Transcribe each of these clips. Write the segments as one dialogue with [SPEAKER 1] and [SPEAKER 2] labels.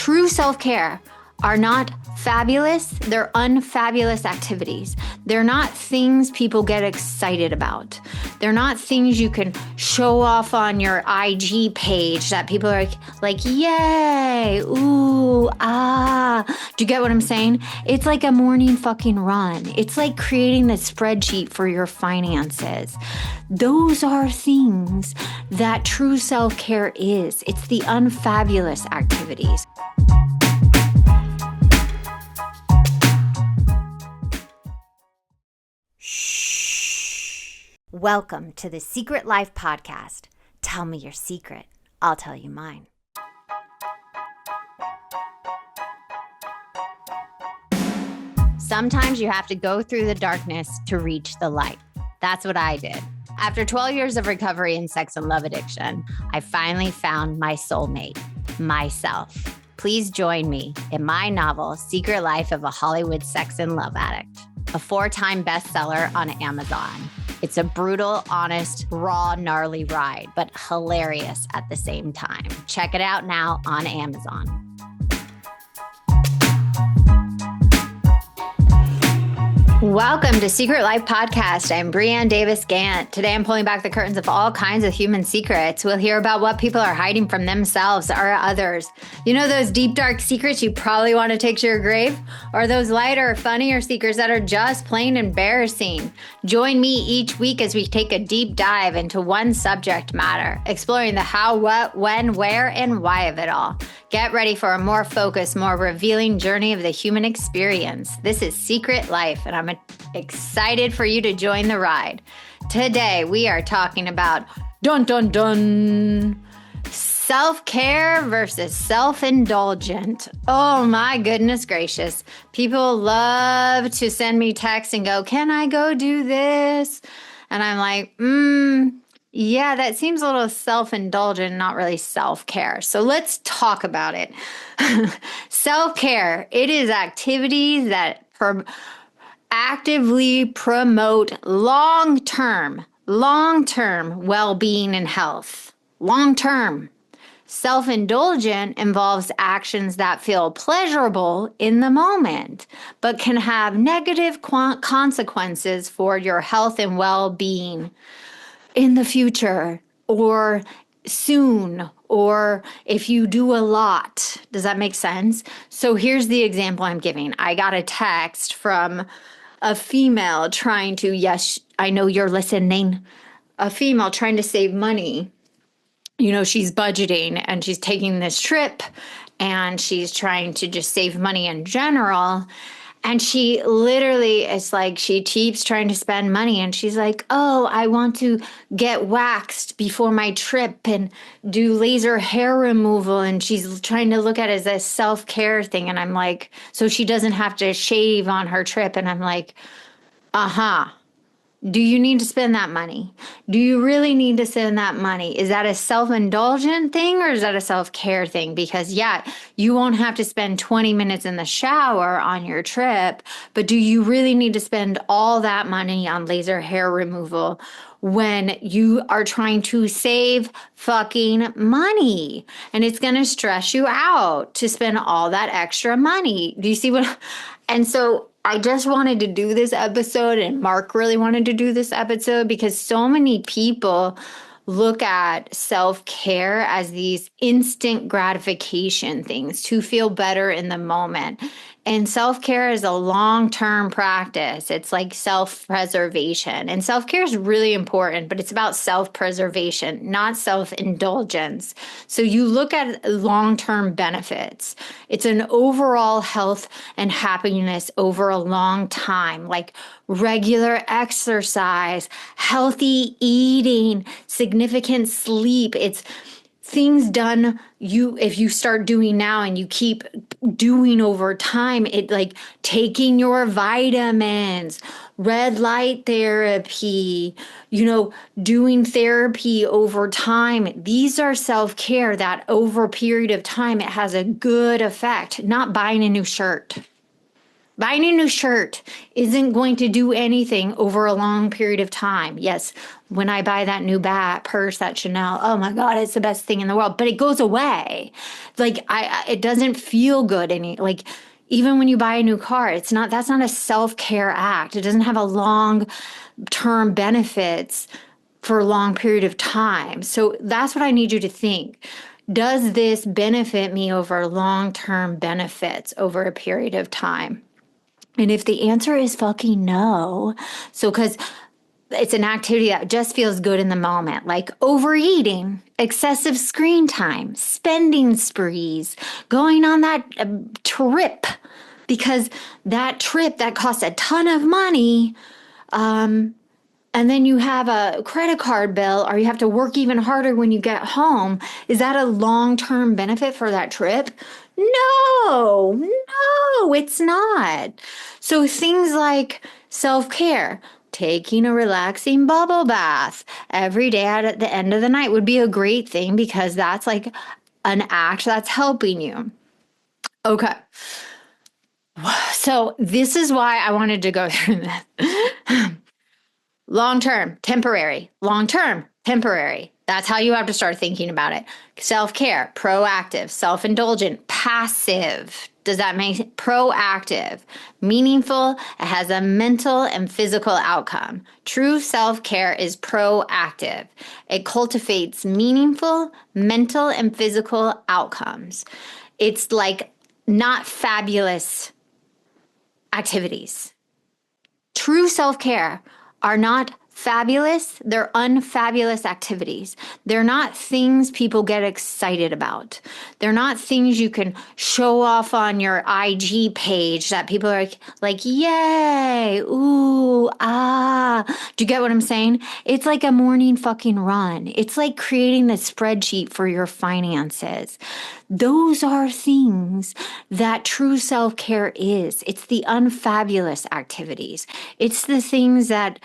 [SPEAKER 1] True self-care are not fabulous. They're unfabulous activities. They're not things people get excited about. They're not things you can show off on your IG page that people are like, yay, ooh, ah. Do you get what I'm saying? It's like a morning fucking run. It's like creating the spreadsheet for your finances. Those are things that true self-care is. It's the unfabulous activities. Welcome to the Secret Life Podcast. Tell me your secret. I'll tell you mine. Sometimes you have to go through the darkness to reach the light. That's what I did. After 12 years of recovery in sex and love addiction, I finally found my soulmate, myself. Please join me in my novel, Secret Life of a Hollywood Sex and Love Addict, a 4-time bestseller on Amazon. It's a brutal, honest, raw, gnarly ride, but hilarious at the same time. Check it out now on Amazon. Welcome to Secret Life Podcast. I'm Brianne Davis-Gant. Today I'm pulling back the curtains of all kinds of human secrets. We'll hear about what people are hiding from themselves or others. You know those deep, dark secrets you probably want to take to your grave? Or those lighter, funnier secrets that are just plain embarrassing? Join me each week as we take a deep dive into one subject matter, exploring the how, what, when, where, and why of it all. Get ready for a more focused, more revealing journey of the human experience. This is Secret Life, and I'm excited for you to join the ride. Today, we are talking about self-care versus self-indulgent. Oh my goodness gracious. People love to send me texts and go, can I go do this? And I'm like, yeah, that seems a little self-indulgent, not really self-care. So let's talk about it. Self-care, it is activities that actively promote long-term well-being and health. Long-term. Self-indulgent involves actions that feel pleasurable in the moment, but can have negative consequences for your health and well-being in the future or soon, or if you do a lot. Does that make sense? So here's the example I'm giving. I got a text from a female trying to, yes, I know you're listening, a female trying to save money. You know, she's budgeting and she's taking this trip and she's trying to just save money in general. And she literally, it's like she keeps trying to spend money and she's like, oh, I want to get waxed before my trip and do laser hair removal. And she's trying to look at it as a self-care thing. And I'm like, so she doesn't have to shave on her trip. And I'm like, do you need to spend that money? Do you really need to spend that money? Is that a self-indulgent thing or is that a self-care thing? Because yeah, you won't have to spend 20 minutes in the shower on your trip, but do you really need to spend all that money on laser hair removal when you are trying to save fucking money? And it's going to stress you out to spend all that extra money. Do you see what? And so I just wanted to do this episode, and Mark really wanted to do this episode because so many people look at self-care as these instant gratification things to feel better in the moment. And self-care is a long-term practice. It's like self-preservation. And self-care is really important, but it's about self-preservation, not self-indulgence. So you look at long-term benefits. It's an overall health and happiness over a long time, like regular exercise, healthy eating, significant sleep. It's things done if you start doing now and you keep doing over time, it like taking your vitamins, red light therapy, doing therapy over time. These are self-care that over a period of time, it has a good effect, not buying a new shirt. Buying a new shirt isn't going to do anything over a long period of time. Yes, when I buy that new purse, that Chanel, oh my God, it's the best thing in the world, but it goes away. Like it doesn't feel good like even when you buy a new car, that's not a self-care act. It doesn't have a long-term benefits for a long period of time. So that's what I need you to think. Does this benefit me over long-term benefits over a period of time? And if the answer is fucking no, so because it's an activity that just feels good in the moment, like overeating, excessive screen time, spending sprees, going on that trip, because that trip that costs a ton of money, and then you have a credit card bill or you have to work even harder when you get home. Is that a long-term benefit for that trip? No, it's not. So things like self-care, taking a relaxing bubble bath every day at the end of the night would be a great thing because that's like an act that's helping you. Okay. So this is why I wanted to go through this. Long term, temporary. Long term, temporary. That's how you have to start thinking about it. Self care, proactive. Self indulgent, passive. Does that make proactive? Meaningful, it has a mental and physical outcome. True self care is proactive. It cultivates meaningful, mental, and physical outcomes. It's like not fabulous activities. True self-care are not fabulous, they're unfabulous activities. They're not things people get excited about. They're not things you can show off on your IG page that people are like yay, ooh, ah. Do you get what I'm saying? It's like a morning fucking run. It's like creating the spreadsheet for your finances. Those are things that true self-care is. It's the unfabulous activities. It's the things that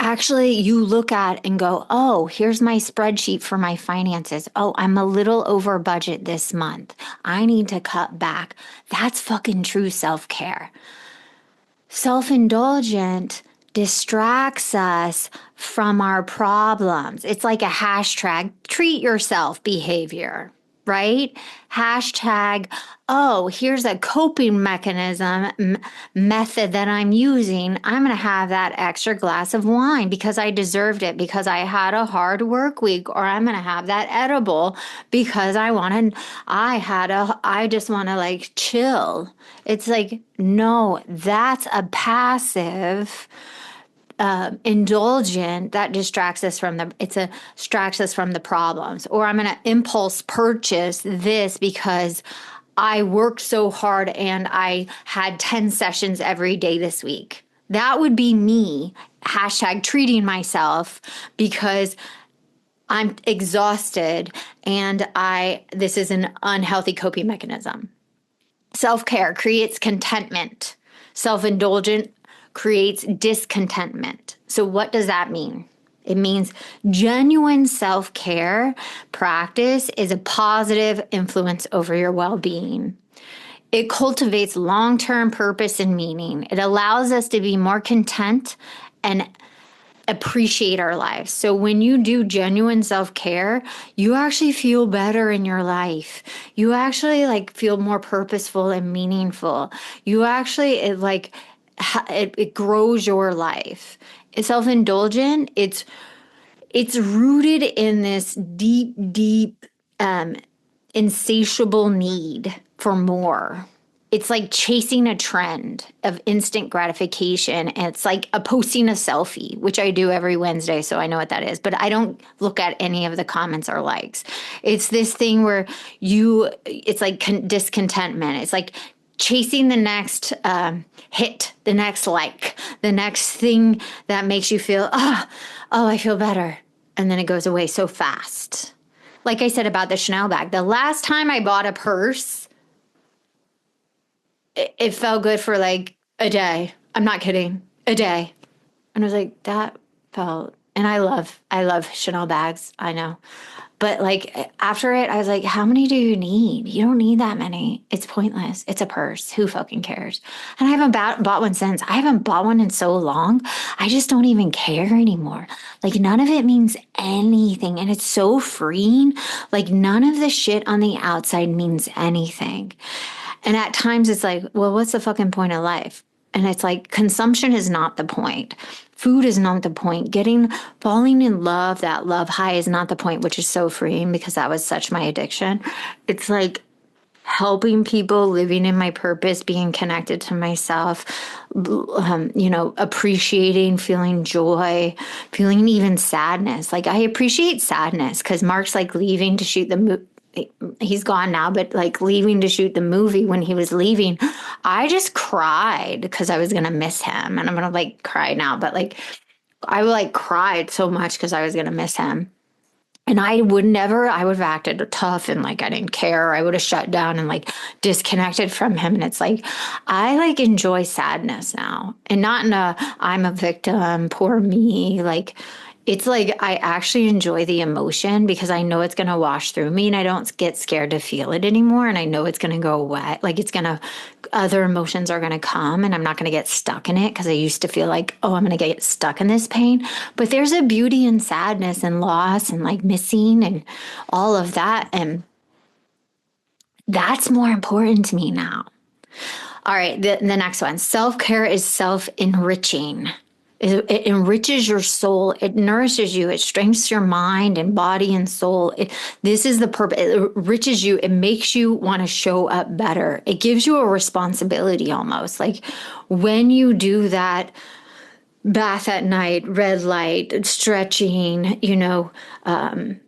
[SPEAKER 1] actually you look at and go, oh, here's my spreadsheet for my finances. Oh, I'm a little over budget this month. I need to cut back. That's fucking true self-care. Self-indulgent distracts us from our problems. It's like a hashtag treat yourself behavior, right? Hashtag, oh, here's a coping mechanism method that I'm using. I'm going to have that extra glass of wine because I deserved it because I had a hard work week, or I'm going to have that edible because I just want to like chill. It's like, no, that's a passive indulgent that distracts us from the problems. Or I'm going to impulse purchase this because I worked so hard and I had 10 sessions every day this week. That would be me, hashtag treating myself because I'm exhausted and this is an unhealthy coping mechanism. Self-care creates contentment. Self-indulgent creates discontentment. So what does that mean? It means genuine self-care practice is a positive influence over your well-being. It cultivates long-term purpose and meaning. It allows us to be more content and appreciate our lives. So when you do genuine self-care, you actually feel better in your life. You actually like feel more purposeful and meaningful. You actually it grows your life. It's self-indulgent. It's rooted in this deep insatiable need for more. It's like chasing a trend of instant gratification. And it's like posting a selfie, which I do every Wednesday, so I know what that is. But I don't look at any of the comments or likes. It's this thing where it's like discontentment. It's like chasing the next hit, the next like, the next thing that makes you feel, oh, I feel better. And then it goes away so fast. Like I said about the Chanel bag, the last time I bought a purse, it felt good for like a day. I'm not kidding. A day. And I was like, and I love Chanel bags. I know. But like after it, I was like, how many do you need? You don't need that many. It's pointless. It's a purse. Who fucking cares? And I haven't bought one since. I haven't bought one in so long. I just don't even care anymore. Like none of it means anything. And it's so freeing. Like none of the shit on the outside means anything. And at times it's like, well, what's the fucking point of life? And it's like consumption is not the point. Food is not the point. Falling in love, that love high is not the point, which is so freeing because that was such my addiction. It's like helping people, living in my purpose, being connected to myself, appreciating, feeling joy, feeling even sadness. Like I appreciate sadness because Mark's like leaving to shoot the movie. He's gone now, but like leaving to shoot the movie, when he was leaving, I just cried because I was going to miss him. And I'm going to like cry now, but like I like cried so much because I was going to miss him. And I would have acted tough and like I didn't care. I would have shut down and like disconnected from him. And it's like, I like enjoy sadness now, and not in a, I'm a victim, poor me. Like, it's like I actually enjoy the emotion because I know it's going to wash through me and I don't get scared to feel it anymore. And I know it's going to go away. Like other emotions are going to come and I'm not going to get stuck in it because I used to feel like, oh, I'm going to get stuck in this pain. But there's a beauty in sadness and loss and like missing and all of that. And that's more important to me now. All right. The next one, self-care is self-enriching. It enriches your soul. It nourishes you. It strengthens your mind and body and soul. This is the purpose. It enriches you. It makes you want to show up better. It gives you a responsibility almost. Like when you do that bath at night, red light, stretching, I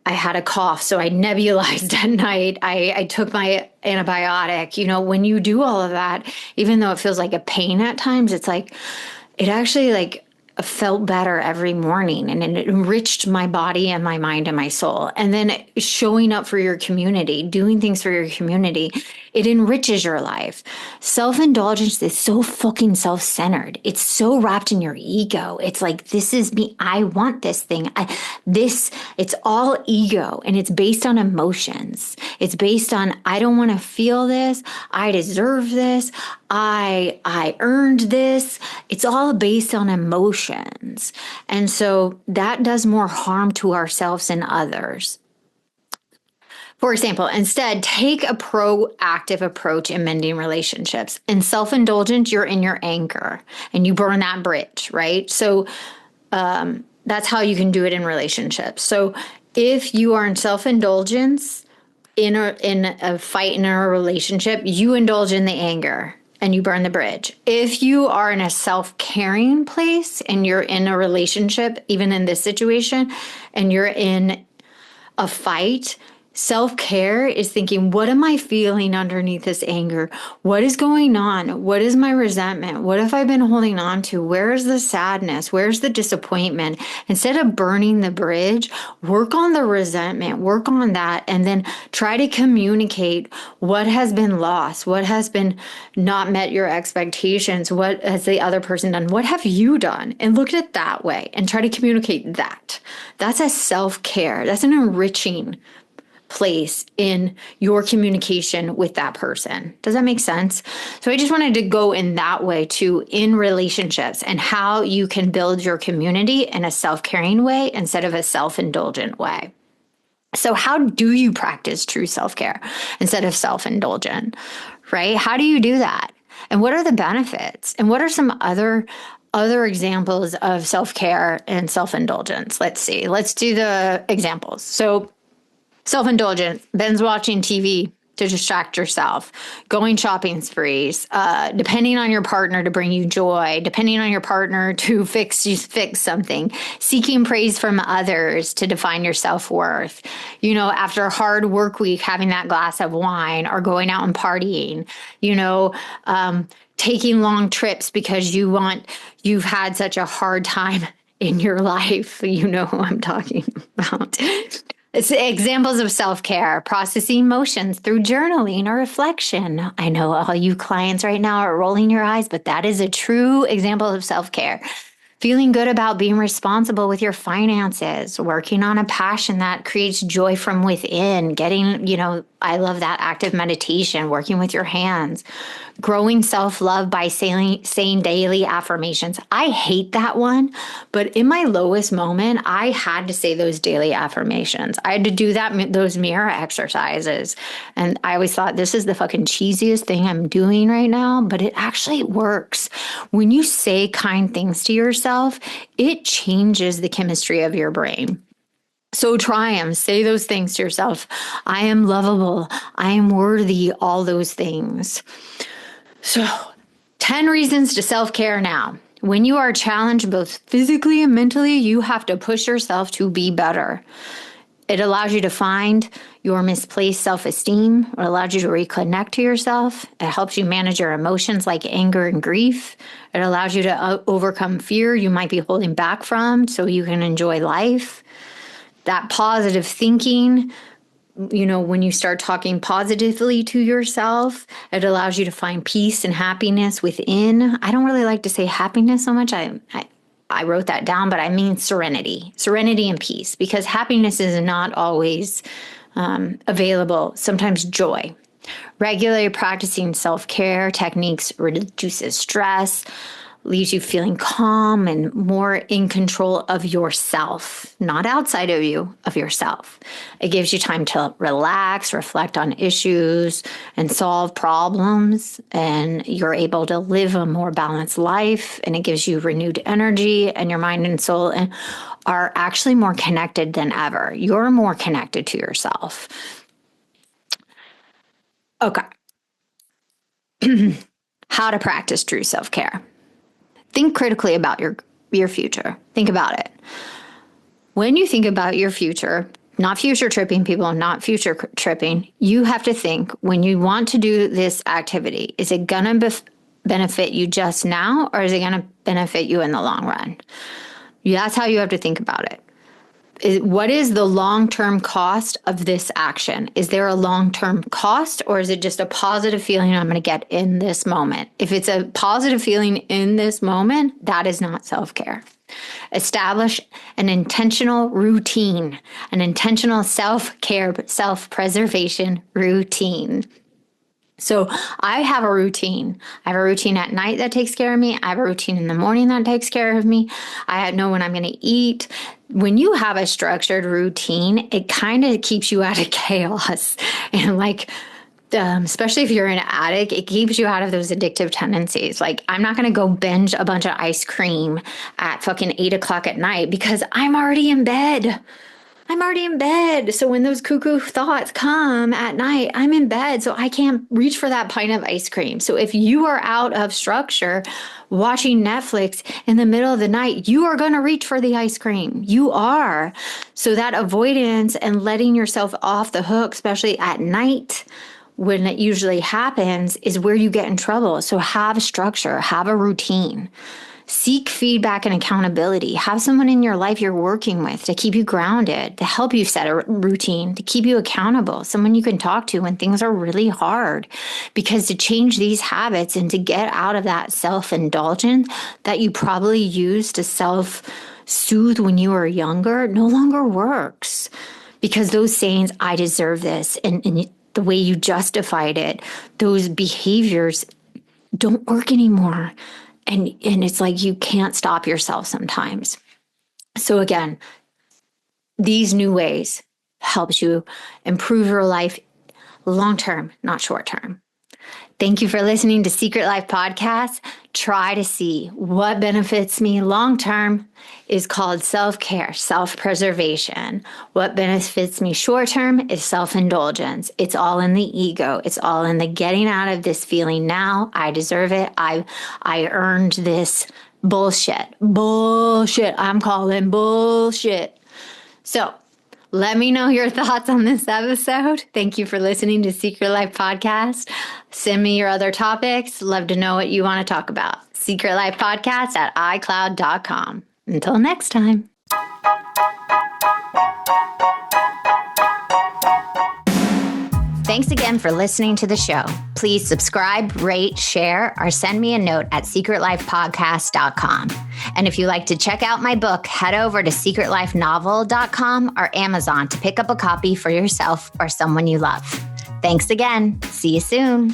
[SPEAKER 1] had a cough, so I nebulized at night. I took my antibiotic. When you do all of that, even though it feels like a pain at times, it's like, it actually like felt better every morning, and it enriched my body and my mind and my soul. And then showing up for your community, doing things for your community, it enriches your life. Self-indulgence is so fucking self-centered. It's so wrapped in your ego. It's like, this is me. I want this thing. It's all ego, and it's based on emotions. It's based on, I don't want to feel this. I deserve this. I earned this. It's all based on emotions. And so that does more harm to ourselves and others. For example, instead, take a proactive approach in mending relationships. In self-indulgence, you're in your anger and you burn that bridge, right? So that's how you can do it in relationships. So if you are in self-indulgence in a fight in a relationship, you indulge in the anger and you burn the bridge. If you are in a self-caring place and you're in a relationship, even in this situation, and you're in a fight, self-care is thinking, what am I feeling underneath this anger? What is going on? What is my resentment? What have I been holding on to? Where is the sadness? Where's the disappointment? Instead of burning the bridge, work on the resentment, work on that, and then try to communicate what has been lost, what has been not met your expectations, what has the other person done, what have you done? And look at it that way and try to communicate that. That's a self-care. That's an enriching place in your communication with that person. Does that make sense? So I just wanted to go in that way too, in relationships, and how you can build your community in a self-caring way instead of a self-indulgent way. So how do you practice true self-care instead of self-indulgent, right? How do you do that? And what are the benefits? And what are some other examples of self-care and self-indulgence? Let's see. Let's do the examples. So self-indulgence, binge watching TV to distract yourself, going shopping sprees, depending on your partner to bring you joy, depending on your partner to fix something, seeking praise from others to define your self-worth. After a hard work week, having that glass of wine or going out and partying, taking long trips because you've had such a hard time in your life. You know who I'm talking about. It's examples of self-care, processing emotions through journaling or reflection. I know all you clients right now are rolling your eyes, but that is a true example of self-care. feeling good about being responsible with your finances, working on a passion that creates joy from within, getting, I love that active meditation, working with your hands, growing self-love by saying daily affirmations. I hate that one, but in my lowest moment, I had to say those daily affirmations. I had to do those mirror exercises. And I always thought this is the fucking cheesiest thing I'm doing right now, but it actually works. When you say kind things to yourself, it changes the chemistry of your brain. So try them. Say those things to yourself. I am lovable. I am worthy. All those things. So 10 reasons to self-care now. When you are challenged both physically and mentally, you have to push yourself to be better. It allows you to find your misplaced self-esteem. It allows you to reconnect to yourself. It helps you manage your emotions like anger and grief. It allows you to overcome fear you might be holding back from so you can enjoy life. That positive thinking, when you start talking positively to yourself, it allows you to find peace and happiness within. I don't really like to say happiness so much. I wrote that down, but I mean serenity and peace, because happiness is not always available. Sometimes joy. Regularly practicing self-care techniques reduces stress, leaves you feeling calm and more in control of yourself, not outside of you, of yourself. It gives you time to relax, reflect on issues, and solve problems. And you're able to live a more balanced life. And it gives you renewed energy, and your mind and soul are actually more connected than ever. You're more connected to yourself. Okay. How to practice true self-care. Think critically about your future. Think about it. When you think about your future, not future tripping people, not future tripping, you have to think, when you want to do this activity, is it going to benefit you just now, or is it going to benefit you in the long run? That's how you have to think about it. What is the long-term cost of this action? Is there a long-term cost, or is it just a positive feeling I'm going to get in this moment? If it's a positive feeling in this moment, that is not self-care. Establish an intentional routine, an intentional self-care, self-preservation routine. So I have a routine. I have a routine at night that takes care of me. I have a routine in the morning that takes care of me. I know when I'm going to eat. When you have a structured routine, it kind of keeps you out of chaos. And especially if you're an addict, it keeps you out of those addictive tendencies. I'm not going to go binge a bunch of ice cream at fucking 8:00 at night because I'm already in bed. So when those cuckoo thoughts come at night, I'm in bed. So I can't reach for that pint of ice cream. So if you are out of structure, watching Netflix in the middle of the night, you are going to reach for the ice cream. You are. So that avoidance and letting yourself off the hook, especially at night, when it usually happens, is where you get in trouble. So have structure, have a routine. Seek feedback and accountability. Have someone in your life you're working with to keep you grounded, to help you set a routine, to keep you accountable, someone you can talk to when things are really hard. Because to change these habits and to get out of that self-indulgence that you probably used to self-soothe when you were younger no longer works. Because those sayings, I deserve this, and the way you justified it, those behaviors don't work anymore. And it's like you can't stop yourself sometimes. So again, these new ways helps you improve your life long-term, not short-term. Thank you for listening to Secret Life Podcast. Try to see what benefits me long-term is called self-care, self-preservation. What benefits me short-term is self-indulgence. It's all in the ego. It's all in the getting out of this feeling now. I deserve it. I earned this bullshit. I'm calling bullshit. So let me know your thoughts on this episode. Thank you for listening to Secret Life Podcast. Send me your other topics. Love to know what you want to talk about. secretlifepodcast@icloud.com. Until next time. Thanks again for listening to the show. Please subscribe, rate, share, or send me a note at secretlifepodcast.com. And if you like to check out my book, head over to secretlifenovel.com or Amazon to pick up a copy for yourself or someone you love. Thanks again. See you soon.